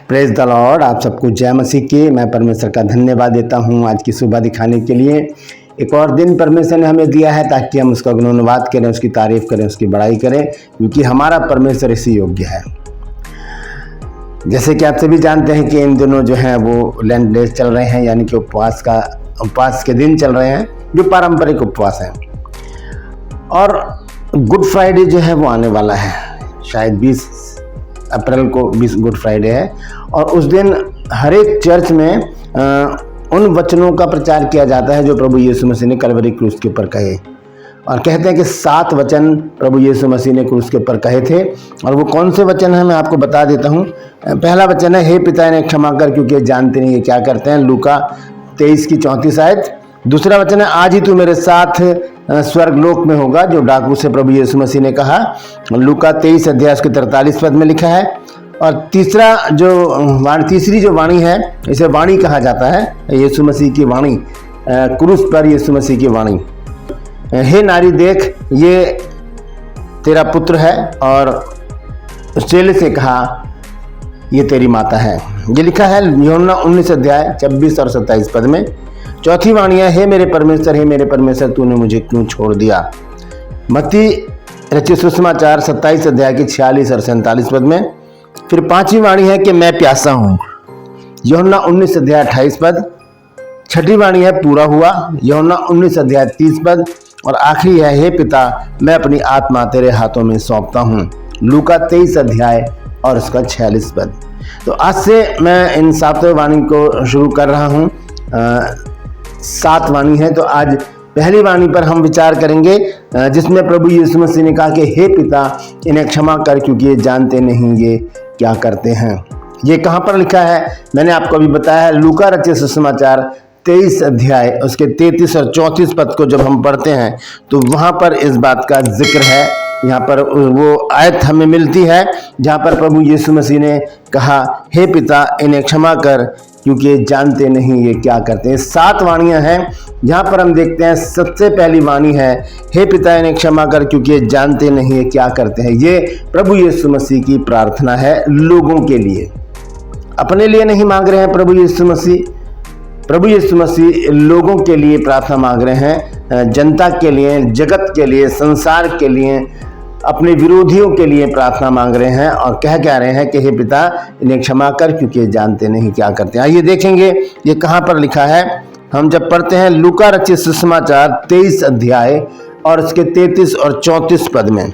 Praise the Lord. आप सबको जय मसीह की। मैं परमेश्वर का धन्यवाद देता हूँ आज की सुबह दिखाने के लिए। एक और दिन परमेश्वर ने हमें दिया है ताकि हम उसका गुणगान करें, उसकी तारीफ करें, उसकी बड़ाई करें, क्योंकि हमारा परमेश्वर इसी योग्य है। जैसे कि आप सभी जानते हैं कि इन दिनों जो है वो लेंट डेज चल रहे हैं, यानी कि उपवास के दिन चल रहे हैं, जो पारंपरिक उपवास हैं। और गुड फ्राइडे जो है वो आने वाला है, शायद 20 अप्रैल को 20 गुड फ्राइडे है। और उस दिन हर एक चर्च में उन वचनों का प्रचार किया जाता है जो प्रभु यीशु मसीह ने कलवरी क्रूस के ऊपर कहे। और कहते हैं कि 7 वचन प्रभु यीशु मसीह ने क्रूस के ऊपर कहे थे। और वो कौन से वचन हैं मैं आपको बता देता हूँ। पहला वचन है, हे पिता इन्हें क्षमा कर क्योंकि जानते नहीं ये क्या करते हैं, लूका 23 की 34 आयत। दूसरा वचन है, आज ही तू मेरे साथ स्वर्गलोक में होगा, जो डाकू से प्रभु यीशु मसीह ने कहा, लूका 23 अध्याय के 43 पद में लिखा है। और तीसरी जो वाणी है, इसे वाणी कहा जाता है, यीशु मसीह की वाणी, क्रूस पर यीशु मसीह की वाणी। हे नारी देख, ये तेरा पुत्र है। और उस चेले से कहा, ये तेरी माता है। ये लिखा है यूहन्ना 19 अध्याय 26 और 27 पद में। चौथी वाणी है, हे मेरे परमेश्वर तूने मुझे क्यों छोड़ दिया, मत्ती रचित सुसमाचार 27 अध्याय की 46 और 47 पद में। फिर पांचवी वाणी है कि मैं प्यासा हूं, यूहन्ना 19 अध्याय 28 पद। छठी वाणी है, पूरा हुआ, यूहन्ना 19 अध्याय 30 पद। और आखिरी है, हे पिता मैं अपनी आत्मा तेरे हाथों में सौंपता हूं, लूका 23 अध्याय और उसका 46 पद। तो आज से मैं इन 7 वाणी को शुरू कर रहा हूं। 7 वाणी है, तो आज पहली वाणी पर हम विचार करेंगे, जिसमें प्रभु यीशु मसीह ने कहा कि हे पिता इन्हें क्षमा कर क्योंकि ये जानते नहीं ये क्या करते हैं। ये कहाँ पर लिखा है मैंने आपको अभी बताया है, लूका रचित सुसमाचार 23 अध्याय उसके 33 और 34 पद को जब हम पढ़ते हैं तो वहाँ पर इस बात का जिक्र है। यहाँ पर वो आयत हमें मिलती है जहाँ पर प्रभु यीशु मसीह ने कहा, हे पिता इन्हें क्षमा कर क्योंकि ये जानते नहीं ये क्या करते हैं। 7 वाणियाँ हैं जहाँ पर हम देखते हैं। सबसे पहली वाणी है, हे पिता इन्हें क्षमा कर क्योंकि ये जानते नहीं ये क्या करते हैं। ये प्रभु यीशु मसीह की प्रार्थना है लोगों के लिए, अपने लिए नहीं मांग रहे हैं। प्रभु यीशु मसीह लोगों के लिए प्रार्थना मांग रहे हैं, जनता के लिए, जगत के लिए, संसार के लिए, अपने विरोधियों के लिए प्रार्थना मांग रहे हैं। और कह रहे हैं कि हे पिता इन्हें क्षमा कर क्योंकि जानते नहीं क्या करते हैं। आइए देखेंगे ये कहाँ पर लिखा है। हम जब पढ़ते हैं लूका रचित सुसमाचार 23 अध्याय और इसके 33 और 34 पद में,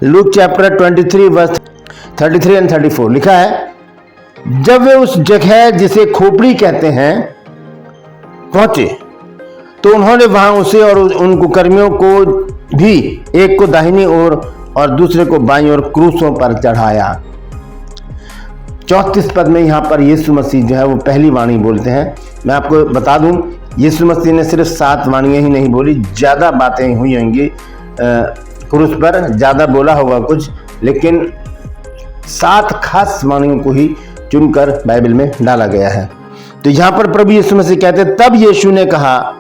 लूक चैप्टर 23 वर्स 33 एंड 34 लिखा है, जब वे उस जगह जिसे खोपड़ी कहते हैं पहुंचे तो उन्होंने वहां उसे और उनको कर्मियों को भी, एक को दाहिनी ओर और दूसरे को बाईं ओर क्रूसों पर चढ़ाया। 34 पद में यहाँ पर यीशु मसीह जो है वो पहली वाणी बोलते हैं। मैं आपको बता दूं, यीशु मसीह ने सिर्फ 7 वाणियाँ ही नहीं बोली, ज़्यादा बातें हुई होंगी क्रूस पर, ज़्यादा बोला होगा कुछ, लेकिन 7 खास वाणियों को ही चुनकर बाइबल में डाला गया है। तो यहाँ पर प्रभु यीशु मसीह कहते, तब यीशु ने कहा,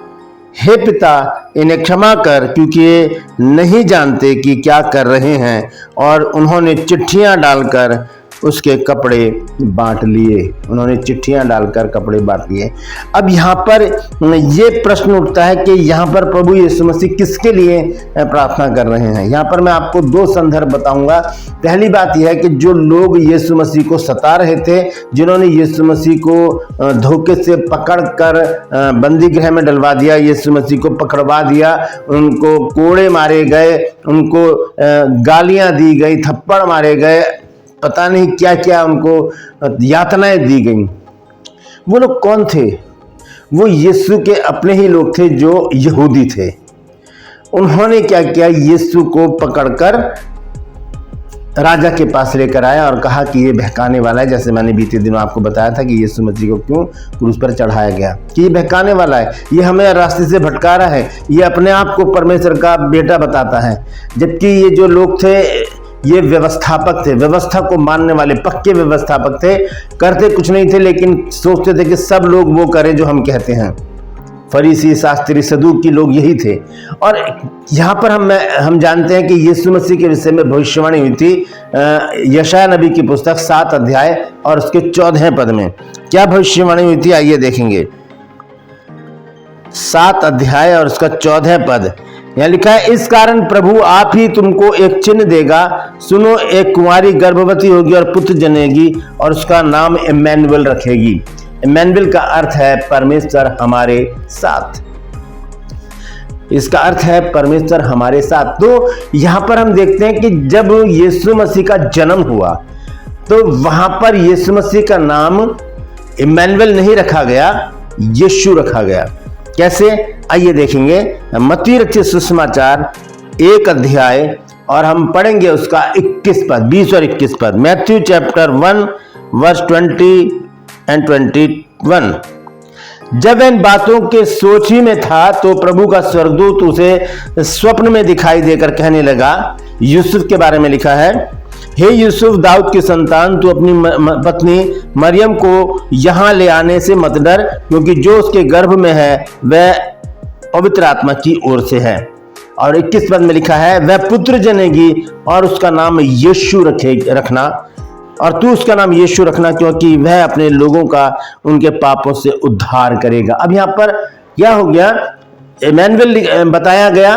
हे पिता इन्हें क्षमा कर क्योंकि ये नहीं जानते कि क्या कर रहे हैं। और उन्होंने चिट्ठियां डालकर उसके कपड़े बांट लिए। अब यहाँ पर ये प्रश्न उठता है कि यहाँ पर प्रभु यीशु मसीह किसके लिए प्रार्थना कर रहे हैं। यहाँ पर मैं आपको 2 संदर्भ बताऊंगा। पहली बात यह है कि जो लोग यीशु मसीह को सता रहे थे, जिन्होंने यीशु मसीह को धोखे से पकड़कर बंदी गृह में डलवा दिया, यीशु मसीह को पकड़वा दिया, उनको कोड़े मारे गए, उनको गालियां दी गई, थप्पड़ मारे गए, पता नहीं क्या क्या उनको यातनाएं दी गई। वो लोग कौन थे? वो यीशु के अपने ही लोग थे जो यहूदी थे। उन्होंने क्या किया, यीशु को पकड़कर राजा के पास लेकर आया और कहा कि ये बहकाने वाला है। जैसे मैंने बीते दिनों आपको बताया था कि यीशु मसीह को क्यों क्रूस पर चढ़ाया गया, कि ये बहकाने वाला है, ये हमें रास्ते से भटका रहा है, ये अपने आप को परमेश्वर का बेटा बताता है। जबकि ये जो लोग थे ये व्यवस्थापक थे, व्यवस्था को मानने वाले पक्के व्यवस्थापक थे, करते कुछ नहीं थे लेकिन सोचते थे कि सब लोग वो करें जो हम कहते हैं। फरीसी, शास्त्री, सदूकी लोग यही थे। और यहाँ पर हम जानते हैं कि यीशु मसीह के विषय में भविष्यवाणी हुई थी यशायाह नबी की पुस्तक 7 अध्याय और उसके 14 पद में। क्या भविष्यवाणी हुई थी, आइए देखेंगे। 7 अध्याय और उसका 14 पद, यहाँ लिखा है, इस कारण प्रभु आप ही तुमको एक चिन्ह देगा, सुनो, एक कुंवारी गर्भवती होगी और पुत्र जनेगी और उसका नाम इम्मानुएल रखेगी। इम्मानुएल का अर्थ है परमेश्वर हमारे साथ। इसका अर्थ है परमेश्वर हमारे साथ। तो यहां पर हम देखते हैं कि जब यीशु मसीह का जन्म हुआ तो वहां पर यीशु मसीह का नाम इम्मानुएल नहीं रखा गया, यीशु रखा गया। कैसे, आइए देखेंगे। मत्ती रचित सुसमाचार 1 अध्याय और हम पढ़ेंगे उसका 21 पद, 20 और 21 पद। मैथ्यू चैप्टर 1 वर्स 20 और 21। जब इन बातों के सोच ही में था तो प्रभु का स्वर्गदूत उसे स्वप्न में दिखाई देकर कहने लगा, यूसुफ के बारे में लिखा है, हे यूसुफ दाऊद की संतान, तू अपनी पत्नी मरियम को यहाँ ले आने से मत डर, क्योंकि जो उसके गर्भ में है वह पवित्र आत्मा की ओर से है। और 21 पद में लिखा है, वह पुत्र जनेगी और उसका नाम यीशु रखना, और तू उसका नाम यीशु रखना, क्योंकि वह अपने लोगों का उनके पापों से उद्धार करेगा। अब यहाँ पर क्या हो गया, इम्मानुएल बताया गया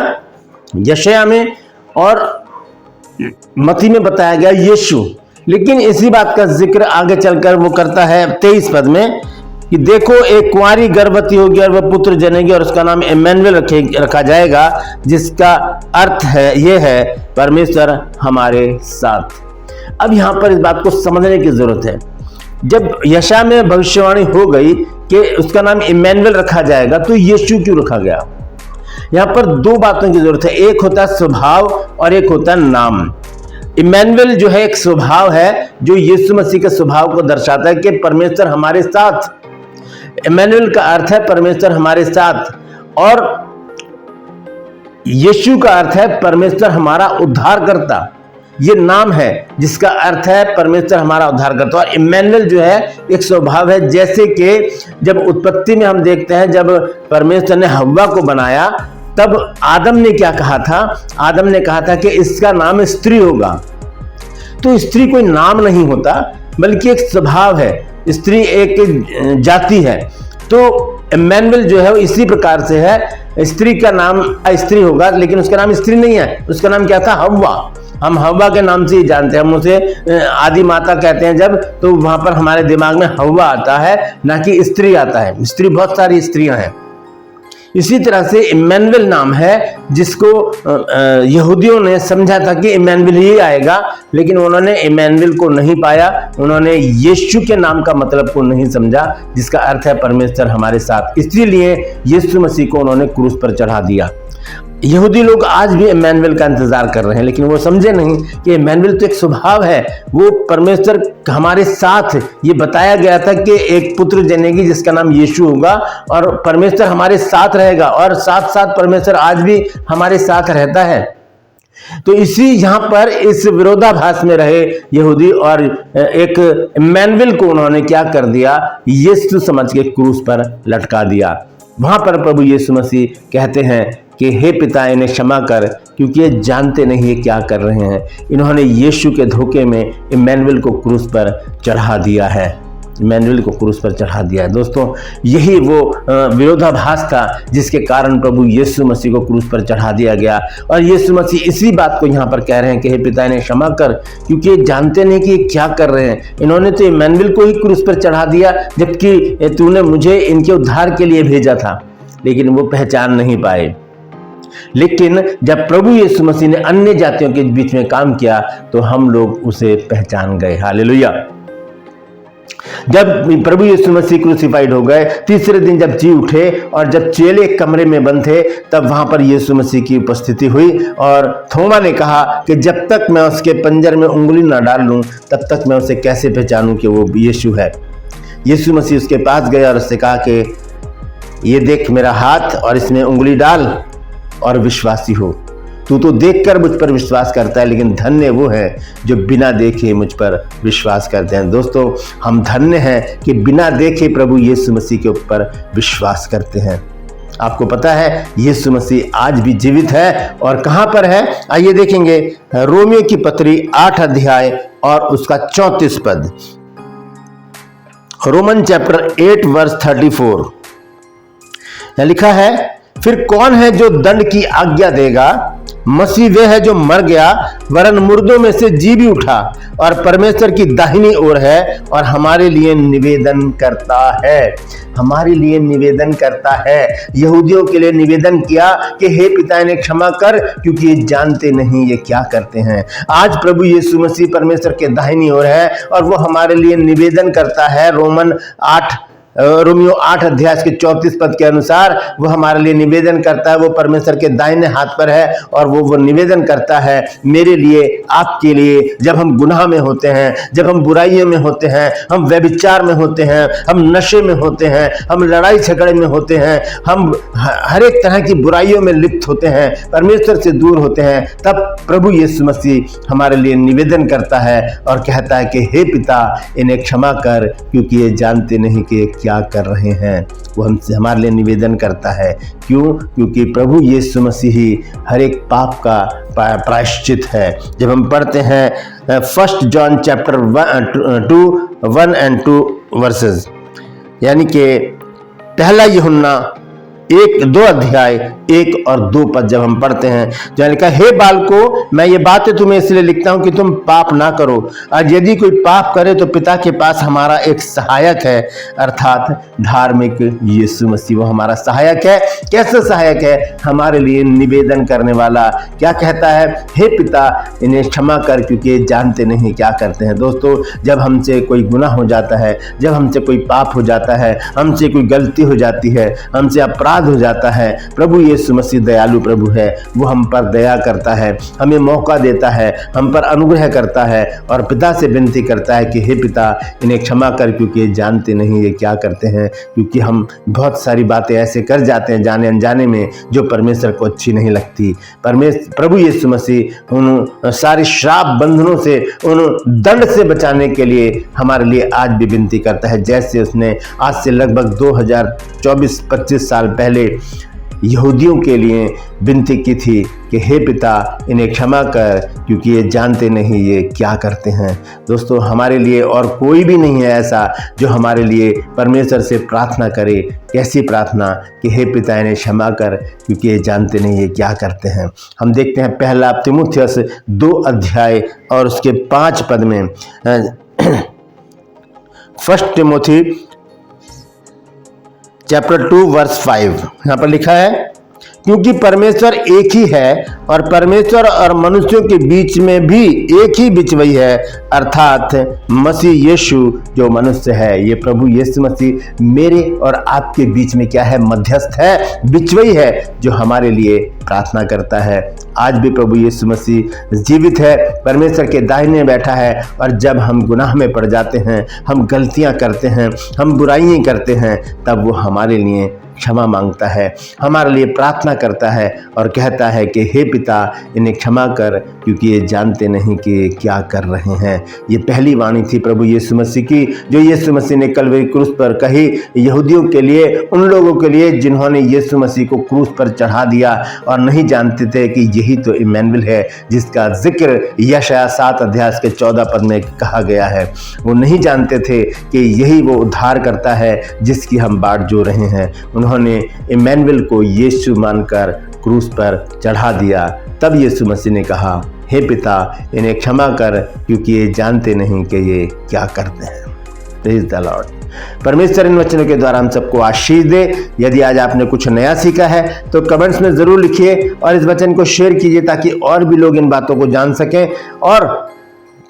यशायाह में और मत्ती में बताया गया यीशु। लेकिन इसी बात का जिक्र आगे चलकर वो करता है 23 पद में कि देखो, एक कुंवारी गर्भवती होगी और वह पुत्र जनेगी और उसका नाम इम्मानुएल रखा जाएगा, जिसका अर्थ है ये है परमेश्वर हमारे साथ। अब यहां पर इस बात को समझने की जरूरत है। जब यशायाह में भविष्यवाणी हो गई कि उसका नाम इम्मानुएल रखा जाएगा, तो यीशु क्यों रखा गया? यहां पर दो बातों की जरूरत है, एक होता है स्वभाव और एक होता है नाम। इम्मानुएल जो है एक स्वभाव है जो यीशु मसीह के स्वभाव को दर्शाता है कि परमेश्वर हमारे साथ। इम्मानुएल का अर्थ है परमेश्वर हमारे साथ, और यीशु का अर्थ है परमेश्वर हमारा उद्धारकर्ता। ये नाम है जिसका अर्थ है परमेश्वर हमारा उद्धारकर्ता। और इम्मानुएल जो है एक स्वभाव है, जैसे कि जब उत्पत्ति में हम देखते हैं, जब परमेश्वर ने हव्वा को बनाया तब आदम ने क्या कहा था? आदम ने कहा था कि इसका नाम स्त्री होगा। तो स्त्री कोई नाम नहीं होता, बल्कि एक स्वभाव है, स्त्री एक जाति है। तो इम्मानुएल जो है वो इसी प्रकार से है, स्त्री का नाम स्त्री होगा, लेकिन उसका नाम स्त्री नहीं है, उसका नाम क्या था? हव्वा। हम हव्वा के नाम से ही जानते हैं, हम उसे आदि माता कहते हैं जब, तो वहां पर हमारे दिमाग में हव्वा आता है, ना कि स्त्री आता है। स्त्री बहुत सारी स्त्रियां हैं। इसी तरह से इम्मानुएल नाम है जिसको यहूदियों ने समझा था कि इम्मानुएल ही आएगा, लेकिन उन्होंने इम्मानुएल को नहीं पाया, उन्होंने यीशु के नाम का मतलब को नहीं समझा, जिसका अर्थ है परमेश्वर हमारे साथ। इसीलिए यीशु मसीह को उन्होंने क्रूस पर चढ़ा दिया। यहूदी लोग आज भी इम्मानुएल का इंतजार कर रहे हैं, लेकिन वो समझे नहीं कि इम्मानुएल तो एक स्वभाव है, वो परमेश्वर हमारे साथ। ये बताया गया था कि एक पुत्र जनेगी जिसका नाम यीशु होगा और परमेश्वर हमारे साथ रहेगा, और साथ साथ परमेश्वर आज भी हमारे साथ रहता है। तो इसी यहाँ पर इस विरोधाभास में रहे यहूदी, और एक इम्मानुएल को उन्होंने क्या कर दिया? यीशु समझ के क्रूस पर लटका दिया। वहां पर प्रभु यीशु मसीह कहते हैं कि हे पिता, इन्हें क्षमा कर, क्योंकि ये जानते नहीं ये क्या कर रहे हैं। इन्होंने यीशु के धोखे में इम्मानुएल को क्रूस पर चढ़ा दिया है, इम्मानुएल को क्रूस पर चढ़ा दिया है। दोस्तों, यही वो विरोधाभास था जिसके कारण प्रभु यीशु मसीह को क्रूस पर चढ़ा दिया गया। और यीशु मसीह इसी बात को यहाँ पर कह रहे हैं कि हे पिता, इन्हें क्षमा कर, क्योंकि ये जानते नहीं कि ये क्या कर रहे हैं। इन्होंने तो इम्मानुएल को ही क्रूस पर चढ़ा दिया, जबकि तूने मुझे इनके उद्धार के लिए भेजा था, लेकिन वो पहचान नहीं पाए। लेकिन जब प्रभु यीशु मसीह ने अन्य जातियों के बीच में काम किया तो हम लोग उसे पहचान गए। हालेलुया। जब प्रभु यीशु मसीह क्रूसिफाइड हो गए, तीसरे दिन जब जी उठे और जब चेले एक कमरे में बंद थे, तब वहां पर यीशु मसीह की उपस्थिति हुई। और थोमा ने कहा कि जब तक मैं उसके पंजर में उंगली ना डाल लूं, तब तक मैं उसे कैसे पहचानूं कि वो यीशु है। यीशु मसीह उसके पास गए और उससे कहा कि ये देख मेरा हाथ, और इसमें उंगली डाल और विश्वासी हो। तू तो देखकर मुझ पर विश्वास करता है, लेकिन धन्य वो है जो बिना देखे मुझ पर विश्वास करते हैं। दोस्तों, हम धन्य हैं कि बिना देखे प्रभु यीशु मसीह के ऊपर विश्वास करते हैं। आपको पता है यीशु मसीह आज भी जीवित है और कहां पर है, आइए देखेंगे रोमियो की पत्री 8 अध्याय और उसका 34 पद। रोमन चैप्टर 8 वर्स 34 लिखा है, फिर कौन है जो दंड की आज्ञा देगा? मसीह वे है जो मर गया वरन मुर्दों में से जी भी उठा और परमेश्वर की दाहिनी ओर है और हमारे लिए निवेदन करता है। हमारे लिए निवेदन करता है। यहूदियों के लिए निवेदन किया कि हे पिता इन्हें क्षमा कर क्योंकि ये जानते नहीं ये क्या करते हैं। आज प्रभु यीशु मसीह परमेश्वर के दाहिनी ओर है और वो हमारे लिए निवेदन करता है। रोमियो 8 अध्याय के 34 पद के अनुसार वो हमारे लिए निवेदन करता है। वो परमेश्वर के दाहिने हाथ पर है और वो निवेदन करता है मेरे लिए, आपके लिए। जब हम गुनाह में होते हैं, जब हम बुराइयों में होते हैं, हम व्यभिचार में होते हैं, हम नशे में होते हैं, हम लड़ाई झगड़े में होते हैं, हम हर एक तरह की बुराइयों में लिप्त होते हैं, परमेश्वर से दूर होते हैं, तब प्रभु यीशु मसीह हमारे लिए निवेदन करता है और कहता है कि हे पिता इन्हें क्षमा कर क्योंकि ये जानते नहीं कि क्या कर रहे हैं। वो हमसे हमारे लिए निवेदन करता है। क्यों? क्योंकि प्रभु यीशु मसीह ही हर एक पाप का प्रायश्चित है। जब हम पढ़ते हैं 1 जॉन चैप्टर 1 and 2 वर्सेस, यानी कि पहला यूहन्ना 1-2 अध्याय 1 और 2 पद जब हम पढ़ते हैं, जो लिखा, हे बालको मैं ये बातें तुम्हें इसलिए लिखता हूं कि तुम पाप ना करो, और यदि कोई पाप करे तो पिता के पास हमारा एक सहायक है, अर्थात धार्मिक यीशु मसीह। वो हमारा सहायक है। कैसे सहायक है? हमारे लिए निवेदन करने वाला। क्या कहता है? हे पिता इन्हें क्षमा कर क्योंकि जानते नहीं क्या करते हैं। दोस्तों, जब हमसे कोई गुनाह हो जाता है, जब हमसे कोई पाप हो जाता है, हमसे कोई गलती हो जाती है, हमसे अपराध हो जाता है, प्रभु यीशु मसीह दयालु प्रभु है। वो हम पर दया करता है, हमें मौका देता है, हम पर अनुग्रह करता है और पिता से विनती करता है कि हे पिता इन्हें क्षमा कर क्योंकि जानते नहीं ये क्या करते हैं। क्योंकि हम बहुत सारी बातें ऐसे कर जाते हैं जाने अनजाने में जो परमेश्वर को अच्छी नहीं लगती। प्रभु यीशु मसीह उन सारी श्राप बंधनों से, उन दंड से बचाने के लिए हमारे लिए आज भी विनती करता है, जैसे उसने आज से लगभग 2024-25 साल पहले यहूदियों के लिए विनती की थी कि हे पिता इन्हें क्षमा कर क्योंकि ये जानते नहीं ये क्या करते हैं। दोस्तों, हमारे लिए और कोई भी नहीं है ऐसा जो हमारे लिए परमेश्वर से प्रार्थना करे। कैसी प्रार्थना? कि हे पिता इन्हें क्षमा कर क्योंकि ये जानते नहीं ये क्या करते हैं। हम देखते हैं पहला तीमुथियुस 2 अध्याय और उसके 5 पद में 1 तिमोथी चैप्टर 2 वर्स 5 यहाँ पर लिखा है, क्योंकि परमेश्वर एक ही है और परमेश्वर और मनुष्यों के बीच में भी एक ही बिचवई है, अर्थात मसीह यीशु जो मनुष्य है। ये प्रभु यीशु मसीह मेरे और आपके बीच में क्या है? मध्यस्थ है, बिचवई है, जो हमारे लिए प्रार्थना करता है। आज भी प्रभु यीशु मसीह जीवित है, परमेश्वर के दाहिने बैठा है और जब हम गुनाह में पड़ जाते हैं, हम गलतियां करते हैं, हम बुराइयां करते हैं, तब वो हमारे लिए क्षमा मांगता है, हमारे लिए प्रार्थना करता है और कहता है कि हे पिता इन्हें क्षमा कर क्योंकि ये जानते नहीं कि क्या कर रहे हैं। ये पहली वाणी थी प्रभु यीशु मसीह की, जो यीशु मसीह ने कलवरी क्रूस पर कही यहूदियों के लिए, उन लोगों के लिए जिन्होंने यीशु मसीह को क्रूस पर चढ़ा दिया और नहीं जानते थे कि यही तो इम्मानुएल है, जिसका जिक्र यशायाह 7 अध्याय के 14 पद में कहा गया है। वो नहीं जानते थे कि यही वो उद्धार करता है जिसकी हम बाट जो रहे हैं। उन्होंने इम्मानुएल को यीशु मानकर क्रूस पर चढ़ा दिया। तब यीशु मसीह ने कहा, हे पिता इन्हें क्षमा कर क्योंकि ये जानते नहीं कि ये क्या करते हैं। Praise the Lord. परमेश्वर इन वचनों के द्वारा हम सबको आशीष दे। यदि आज आपने कुछ नया सीखा है तो कमेंट्स में ज़रूर लिखिए और इस वचन को शेयर कीजिए ताकि और भी लोग इन बातों को जान सकें। और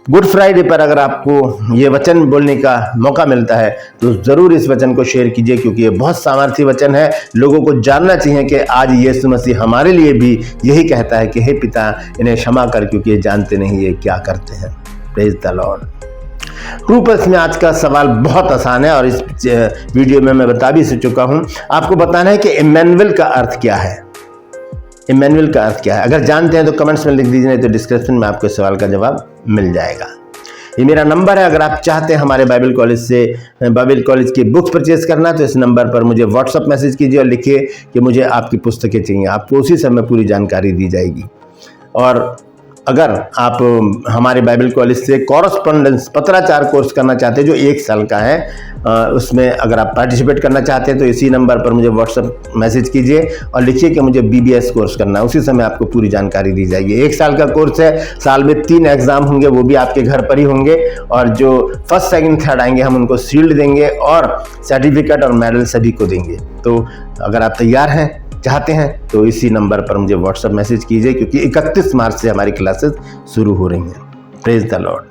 गुड फ्राइडे पर अगर आपको ये वचन बोलने का मौका मिलता है तो ज़रूर इस वचन को शेयर कीजिए, क्योंकि ये बहुत सामर्थी वचन है। लोगों को जानना चाहिए कि आज यीशु मसीह हमारे लिए भी यही कहता है कि हे पिता इन्हें क्षमा कर क्योंकि ये जानते नहीं ये क्या करते हैं। Praise the Lord. True purse में आज का सवाल बहुत आसान है और इस वीडियो में मैं बता भी चुका हूँ। आपको बताना है कि इम्मानुएल का अर्थ क्या है। इम्मानुएल का अर्थ क्या है? अगर जानते हैं तो कमेंट्स में लिख दीजिए, नहीं तो डिस्क्रिप्शन में आपको सवाल का जवाब मिल जाएगा। ये मेरा नंबर है। अगर आप चाहते हैं हमारे बाइबल कॉलेज की बुक्स परचेज करना तो इस नंबर पर मुझे व्हाट्सअप मैसेज कीजिए और लिखिए कि मुझे आपकी पुस्तकें चाहिए। आपको उसी समय पूरी जानकारी दी जाएगी। और अगर आप हमारे बाइबल कॉलेज से कॉरेस्पॉन्डेंस पत्राचार कोर्स करना चाहते हैं जो 1 साल का है, उसमें अगर आप पार्टिसिपेट करना चाहते हैं तो इसी नंबर पर मुझे व्हाट्सएप मैसेज कीजिए और लिखिए कि मुझे BBS कोर्स करना है। उसी समय आपको पूरी जानकारी दी जाएगी। 1 साल का कोर्स है, साल में 3 एग्जाम होंगे, वो भी आपके घर पर ही होंगे। और जो फर्स्ट सेकंड थर्ड आएंगे हम उनको शील्ड देंगे और सर्टिफिकेट और मेडल सभी को देंगे। तो अगर आप तैयार हैं, चाहते हैं तो इसी नंबर पर मुझे व्हाट्सएप मैसेज कीजिए, क्योंकि 31 मार्च से हमारी क्लासेस शुरू हो रही हैं। Praise the Lord.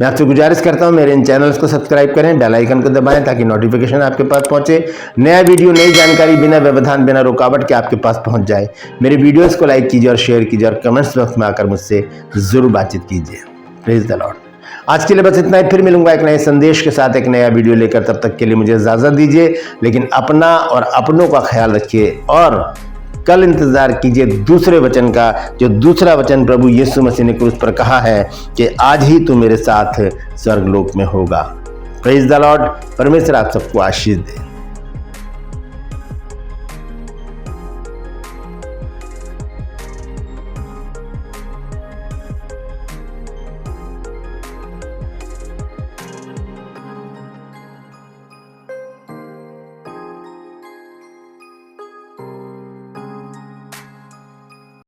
मैं आपसे गुजारिश करता हूं मेरे इन चैनल्स को सब्सक्राइब करें, बेल आइकन को दबाएं ताकि नोटिफिकेशन आपके पास पहुंचे। नया वीडियो, नई जानकारी बिना व्यवधान, बिना रुकावट के आपके पास पहुंच जाए। मेरे वीडियोस को लाइक कीजिए और शेयर कीजिए और कमेंट्स बॉक्स में आकर मुझसे जरूर बातचीत कीजिए। Praise the Lord. आज के लिए बस इतना ही। फिर मिलूंगा एक नए संदेश के साथ, एक नया वीडियो लेकर। तब तक के लिए मुझे इजाजत दीजिए, लेकिन अपना और अपनों का ख्याल रखिए और कल इंतजार कीजिए दूसरे वचन का, जो दूसरा वचन प्रभु यीशु मसीह ने क्रूस पर कहा है कि आज ही तू मेरे साथ स्वर्गलोक में होगा। Praise the Lord. परमेश्वर आप सबको आशीष दे।